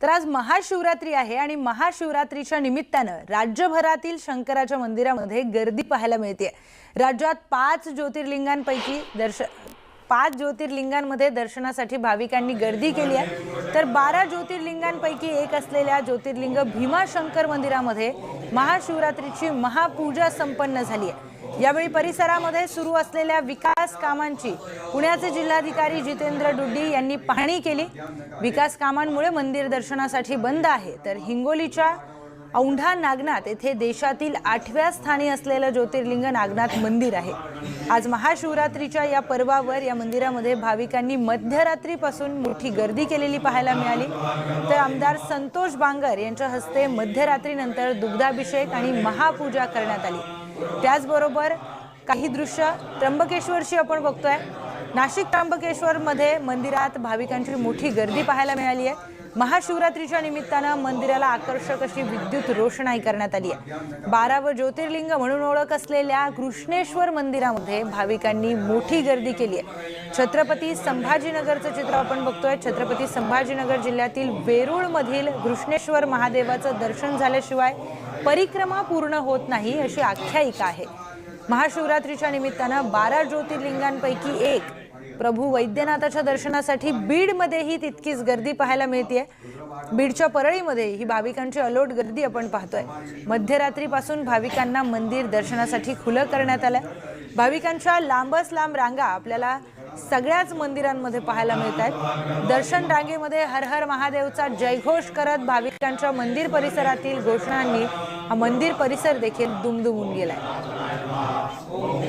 तर आज महाशिवरात्री आहे आणि महाशिवरात्रीच्या निमित्तानं राज्यभरातील शंकराच्या मंदिरामध्ये गर्दी पाहायला मिळते। राज्यात 5 ज्योतिर्लिंगांमध्ये दर्शनासाठी भाविकांनी गर्दी केली आहे। तर 12 ज्योतिर्लिंगांपैकी एक असलेल्या ज्योतिर्लिंग भीमाशंकर मंदिरामध्ये महाशिवरात्रीची महापूजा संपन्न झाली आहे। यावेळी परिसरामध्ये सुरू असलेल्या विकास कामांची पुण्याचे जिल्हाधिकारी जितेंद्र डुड्डी यांनी पाहणी केली। विकास कामांमुळे मंदिर दर्शनासाठी बंद आहे। तर हिंगोलीच्या औंढा नागनाथ येथे देशातील 8व्या स्थानी असलेलं ज्योतिर्लिंग नागनाथ मंदिर आहे। आज महाशिवरात्रीच्या या पर्वावर या मंदिरामध्ये भाविकांनी मध्यरात्रीपासून मोठी गर्दी केलेली पाहायला मिळाली। तर आमदार संतोष बांगर यांच्या हस्ते मध्यरात्रीनंतर दुग्धाभिषेक आणि महापूजा करण्यात आली। त्याचबरोबर काही दृश्य त्र्यंबकेश्वरची आपण बघतोय। नाशिक त्र्यंबकेश्वर मध्ये मंदिरात भाविकांची मोठी गर्दी पाहायला मिळाली आहे। महाशिवरात्रीच्या निमित्तानं मंदिराला आकर्षक अशी विद्युत रोषणाई करण्यात आली आहे। 12वे ज्योतिर्लिंग म्हणून ओळख असलेल्या कृष्णेश्वर मंदिरामध्ये भाविकांनी मोठी गर्दी केली आहे। छत्रपती संभाजीनगरचं चित्र आपण बघतोय। छत्रपती संभाजीनगर जिल्ह्यातील वेरूळ मधील कृष्णेश्वर महादेवाचं दर्शन झाल्याशिवाय परिक्रमा पूर्ण होत नाही अशी आख्यायिका आहे। महाशिवरात्रीच्या निमित्तानं 12 ज्योतिर्लिंगांपैकी एक प्रभू वैद्यनाथाच्या दर्शनासाठी बीडमध्येही तितकीच गर्दी पाहायला मिळते। बीडच्या परळीमध्ये ही भाविकांची अलोट गर्दी आपण पाहतोय। मध्यरात्रीपासून भाविकांना मंदिर दर्शनासाठी खुलं करण्यात आलं। भाविकांच्या लांबच लांब रांगा आपल्याला सगळ्याच मंदिरांमध्ये पाहायला मिळतात। दर्शन रांगेमध्ये हर हर महादेवचा जयघोष करत भाविकांच्या मंदिर परिसरातील घोषणांनी हा मंदिर परिसर देखील दुमदुमून गेलाय। ओम